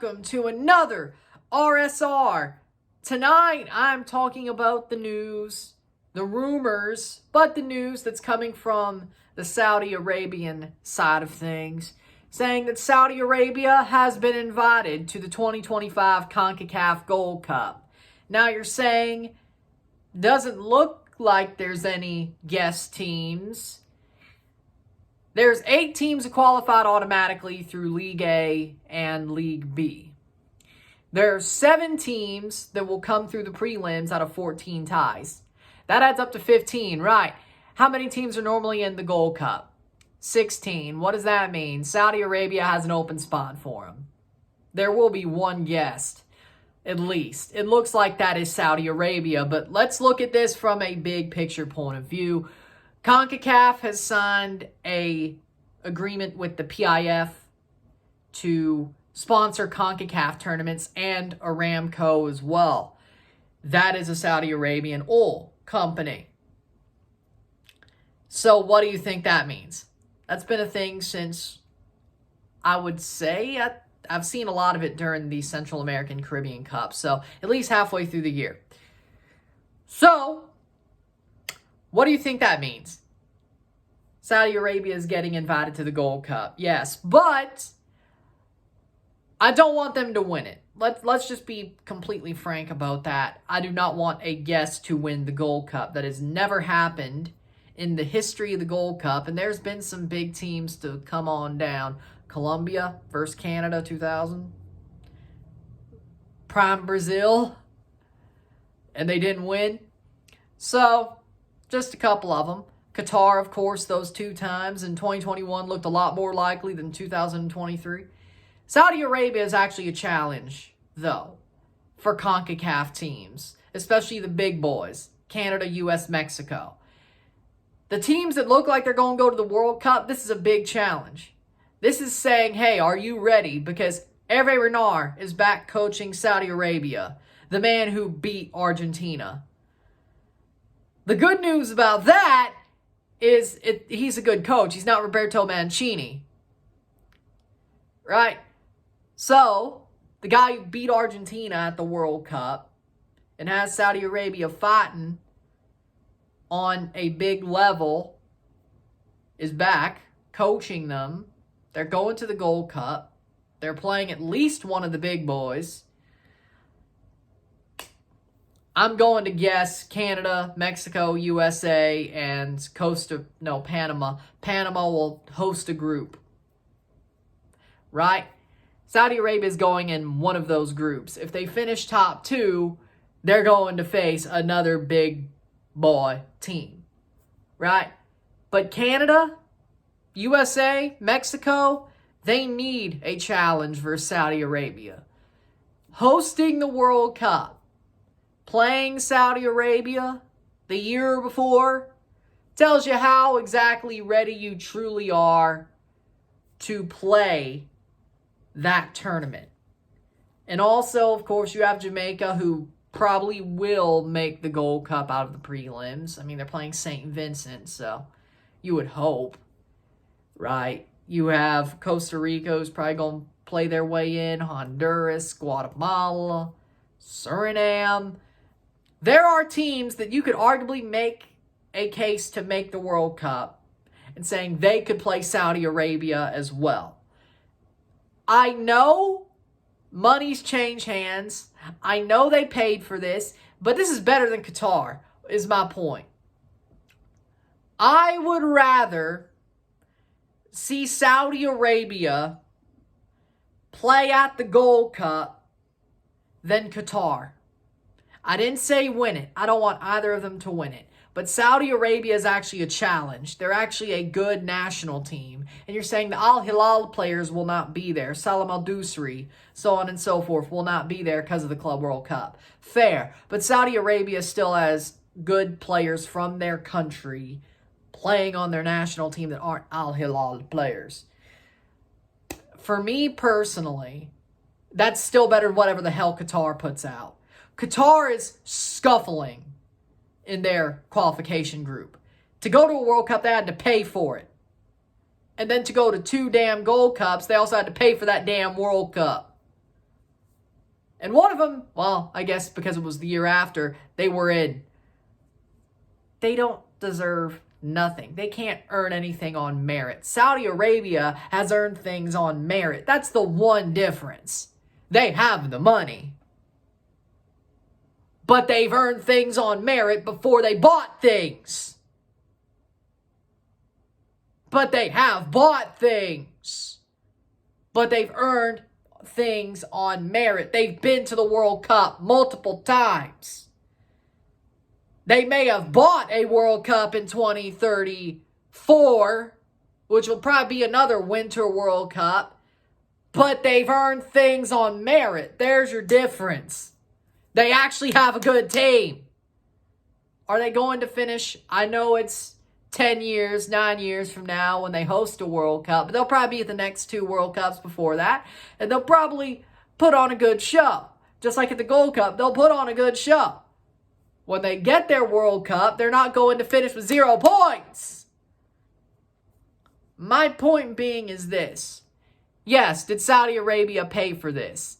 welcome to another RSR. Tonight, I'm talking about the news, the rumors, but the news that's coming from the Saudi Arabian side of things, saying that Saudi Arabia has been invited to the 2025 CONCACAF Gold Cup. Now you're saying, doesn't look like there's any guest teams. There's 8 teams that qualified automatically through League A and League B. There's 7 teams that will come through the prelims out of 14 ties. That adds up to 15, right? How many teams are normally in the Gold Cup? 16. What does that mean? Saudi Arabia has an open spot for them. There will be one guest, at least. It looks like that is Saudi Arabia, but let's look at this from a big picture point of view. CONCACAF has signed an agreement with the PIF to sponsor CONCACAF tournaments and Aramco as well. That is a Saudi Arabian oil company. So what do you think that means? That's been a thing since, I would say, I've seen a lot of it during the Central American Caribbean Cup. So at least halfway through the year. So what do you think that means? Saudi Arabia is getting invited to the Gold Cup. Yes, but I don't want them to win it. Let's just be completely frank about that. I do not want a guest to win the Gold Cup. That has never happened in the history of the Gold Cup. And there's been some big teams to come on down. Colombia versus Canada 2000. Prime Brazil. And they didn't win. So just a couple of them. Qatar, of course, those 2 times in 2021 looked a lot more likely than 2023. Saudi Arabia is actually a challenge, though, for CONCACAF teams, especially the big boys, Canada, US, Mexico. The teams that look like they're going to go to the World Cup, this is a big challenge. This is saying, hey, are you ready? Because Hervé Renard is back coaching Saudi Arabia, the man who beat Argentina. The good news about that is he's a good coach. He's not Roberto Mancini. Right? So, the guy who beat Argentina at the World Cup and has Saudi Arabia fighting on a big level is back coaching them. They're going to the Gold Cup. They're playing at least one of the big boys. I'm going to guess Canada, Mexico, USA, and Panama. Panama will host a group. Right? Saudi Arabia is going in one of those groups. If they finish top 2, they're going to face another big boy team. Right? But Canada, USA, Mexico, they need a challenge for Saudi Arabia. Hosting the World Cup. Playing Saudi Arabia the year before tells you how exactly ready you truly are to play that tournament. And also, of course, you have Jamaica, who probably will make the Gold Cup out of the prelims. I mean, they're playing St. Vincent, so you would hope, right? You have Costa Rica, who's probably going to play their way in, Honduras, Guatemala, Suriname. There are teams that you could arguably make a case to make the World Cup and saying they could play Saudi Arabia as well. I know money's changed hands. I know they paid for this, but this is better than Qatar, is my point. I would rather see Saudi Arabia play at the Gold Cup than Qatar. I didn't say win it. I don't want either of them to win it. But Saudi Arabia is actually a challenge. They're actually a good national team. And you're saying the Al-Hilal players will not be there. Salam Al-Dusri, so on and so forth, will not be there because of the Club World Cup. Fair. But Saudi Arabia still has good players from their country playing on their national team that aren't Al-Hilal players. For me personally, that's still better than whatever the hell Qatar puts out. Qatar is scuffling in their qualification group. To go to a World Cup, they had to pay for it. And then to go to 2 damn Gold Cups, they also had to pay for that damn World Cup. And one of them, well, I guess because it was the year after, they were in. They don't deserve nothing. They can't earn anything on merit. Saudi Arabia has earned things on merit. That's the one difference. They have the money. But they've earned things on merit before they bought things. But they have bought things. But they've earned things on merit. They've been to the World Cup multiple times. They may have bought a World Cup in 2034, which will probably be another Winter World Cup, but they've earned things on merit. There's your difference. They actually have a good team. Are they going to finish? I know it's 10 years, 9 years from now when they host a World Cup, but they'll probably be at the next 2 World Cups before that, and they'll probably put on a good show. Just like at the Gold Cup, they'll put on a good show. When they get their World Cup, they're not going to finish with 0 points. My point being is this. Yes, did Saudi Arabia pay for this?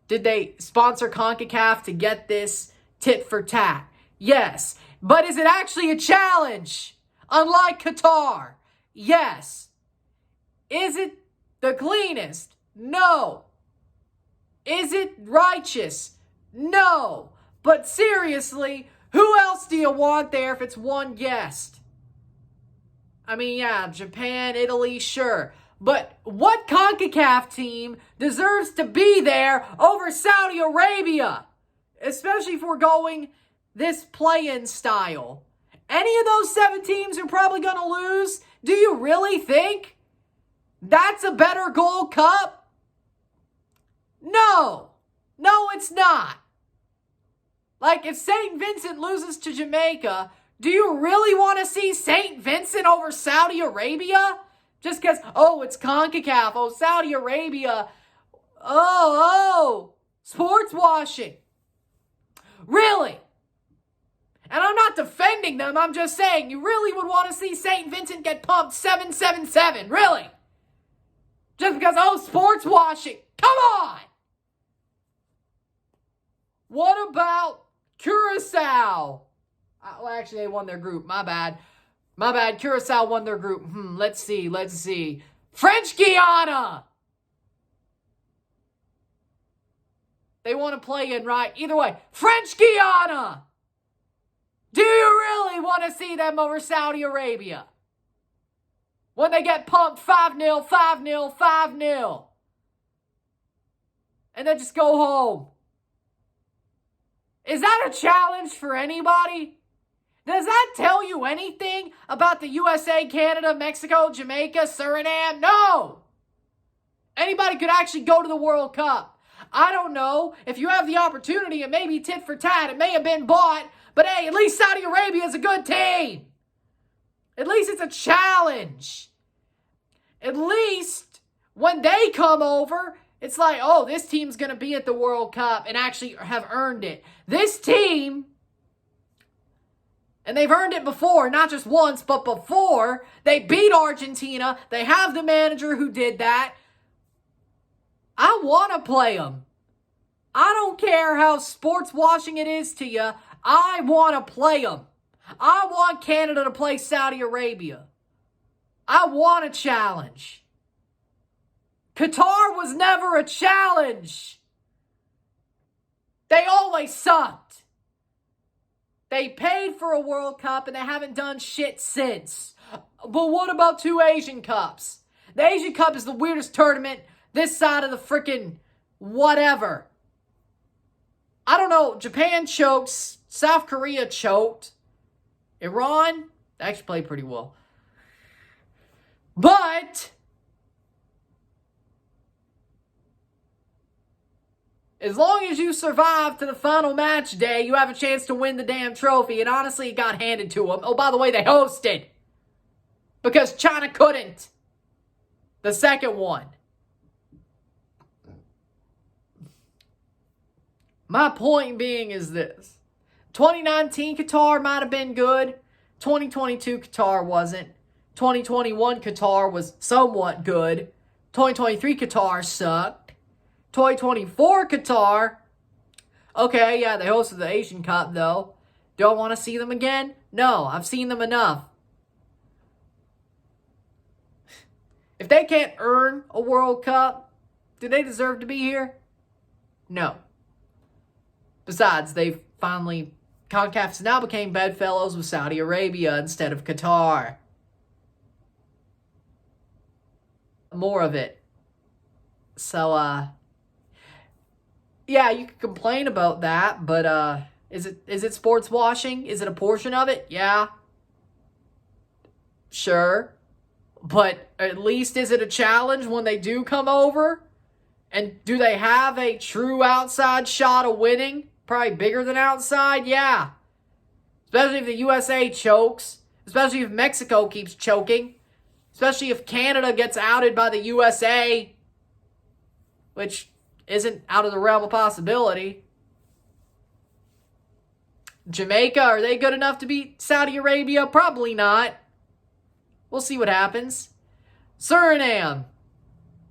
Did they sponsor CONCACAF to get this tit for tat? Yes. But is it actually a challenge? Unlike Qatar? Yes. Is it the cleanest? No. Is it righteous? No. But seriously, who else do you want there if it's one guest? I mean, yeah, Japan, Italy, sure. But what CONCACAF team deserves to be there over Saudi Arabia? Especially if we're going this play-in style. Any of those 7 teams are probably going to lose? Do you really think that's a better Gold Cup? No. No, it's not. Like, if St. Vincent loses to Jamaica, do you really want to see St. Vincent over Saudi Arabia? Just because, oh, it's CONCACAF, oh, Saudi Arabia, sportswashing. Really? And I'm not defending them, I'm just saying, you really would want to see St. Vincent get pumped 7-7-7, really? Just because, oh, sportswashing. Come on! What about Curacao? Well, actually, they won their group. My bad. Curacao won their group. Let's see. French Guiana! They want to play in, right? Either way, French Guiana! Do you really want to see them over Saudi Arabia? When they get pumped 5-0, 5-0, 5-0. And then just go home. Is that a challenge for anybody? Does that tell you anything about the USA, Canada, Mexico, Jamaica, Suriname? No! Anybody could actually go to the World Cup. I don't know. If you have the opportunity, it may be tit for tat. It may have been bought. But hey, at least Saudi Arabia is a good team. At least it's a challenge. At least when they come over, it's like, oh, this team's going to be at the World Cup and actually have earned it. This team, and they've earned it before, not just once, but before. They beat Argentina. They have the manager who did that. I want to play them. I don't care how sports washing it is to you. I want to play them. I want Canada to play Saudi Arabia. I want a challenge. Qatar was never a challenge. They always sucked. They paid for a World Cup and they haven't done shit since. But what about 2 Asian Cups? The Asian Cup is the weirdest tournament this side of the freaking whatever. I don't know. Japan chokes. South Korea choked. Iran actually played pretty well. But as long as you survive to the final match day, you have a chance to win the damn trophy. And honestly, it got handed to them. Oh, by the way, they hosted. Because China couldn't. The second one. My point being is this. 2019 Qatar might have been good. 2022 Qatar wasn't. 2021 Qatar was somewhat good. 2023 Qatar sucked. 2024 Qatar Okay, yeah, they hosted the Asian Cup, though. Don't want to see them again? No, I've seen them enough. If they can't earn a World Cup, do they deserve to be here? No. Besides, they've finally... CONCACAF now became bedfellows with Saudi Arabia instead of Qatar. More of it. So, yeah, you could complain about that, but, is it sports washing? Is it a portion of it? Yeah. Sure. But at least is it a challenge when they do come over? And do they have a true outside shot of winning? Probably bigger than outside? Yeah. Especially if the USA chokes. Especially if Mexico keeps choking. Especially if Canada gets outed by the USA. Which isn't out of the realm of possibility. Jamaica, are they good enough to beat Saudi Arabia? Probably not. We'll see what happens. Suriname.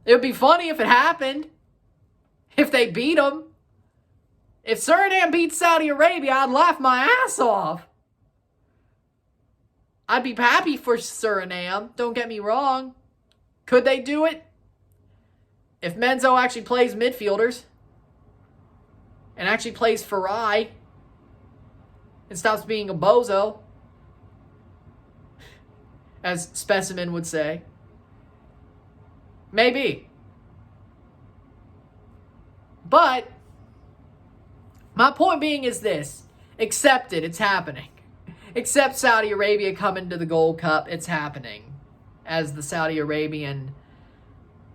It would be funny if it happened. If they beat them. If Suriname beats Saudi Arabia, I'd laugh my ass off. I'd be happy for Suriname. Don't get me wrong. Could they do it? If Menzo actually plays midfielders. And actually plays Farai. And stops being a bozo. As Specimen would say. Maybe. But my point being is this. Accept it. It's happening. Accept Saudi Arabia coming to the Gold Cup. It's happening. As the Saudi Arabian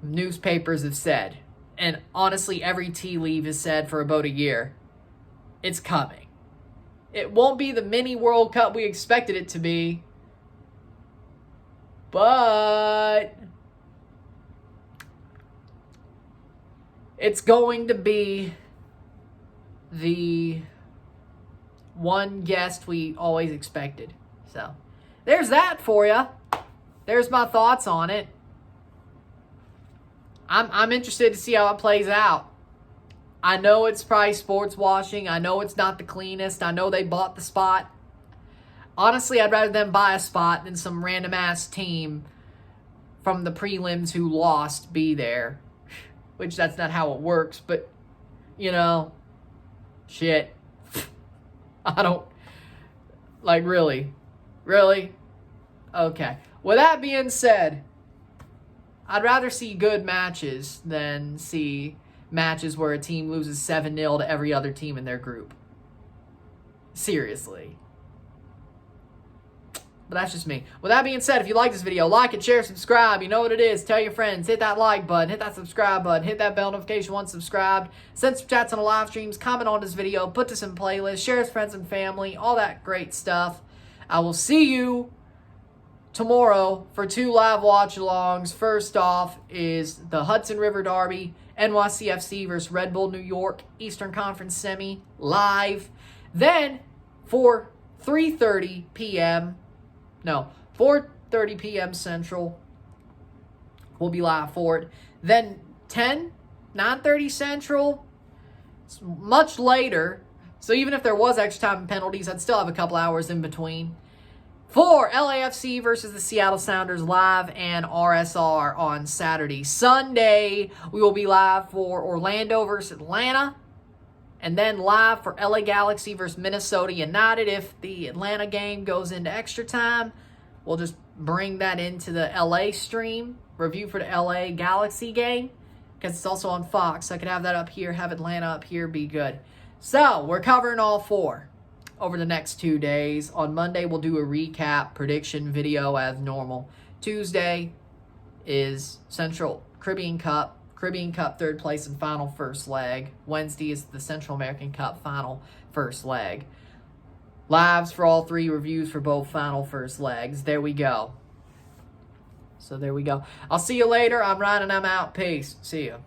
newspapers have said. And honestly, every tea leaf has said for about a year. It's coming. It won't be the mini World Cup we expected it to be. But it's going to be the one guest we always expected. So, there's that for you. There's my thoughts on it. I'm interested to see how it plays out. I know it's probably sports washing. I know it's not the cleanest. I know they bought the spot. Honestly, I'd rather them buy a spot than some random-ass team from the prelims who lost be there. Which, that's not how it works, but, you know, shit. I don't, like, really? Really? Okay. With that being said, I'd rather see good matches than see matches where a team loses 7-0 to every other team in their group. Seriously. But that's just me. With that being said, if you like this video, like it, share, subscribe. You know what it is. Tell your friends. Hit that like button. Hit that subscribe button. Hit that bell notification once subscribed. Send some chats on the live streams. Comment on this video. Put this in playlist. Share with friends and family. All that great stuff. I will see you tomorrow for 2 live watch-alongs. First off is the Hudson River Derby. NYCFC versus Red Bull New York. Eastern Conference Semi. Live. Then for 3:30 p.m. No, 4:30 p.m. Central. We'll be live for it. Then 9:30 Central. It's much later. So even if there was extra time and penalties, I'd still have a couple hours in between. For LAFC versus the Seattle Sounders live and RSR on Saturday. Sunday, we will be live for Orlando versus Atlanta. And then live for LA Galaxy versus Minnesota United. If the Atlanta game goes into extra time, we'll just bring that into the LA stream. Review for the LA Galaxy game. Because it's also on Fox. So I could have that up here, have Atlanta up here, be good. So, we're covering all 4 over the next 2 days. On Monday, we'll do a recap prediction video as normal. Tuesday is Central Caribbean Cup. Caribbean Cup 3rd place and final 1st leg. Wednesday is the Central American Cup final 1st leg. Lives for all 3, reviews for both final 1st legs. There we go. So there we go. I'll see you later. I'm Ryan and I'm out. Peace. See ya.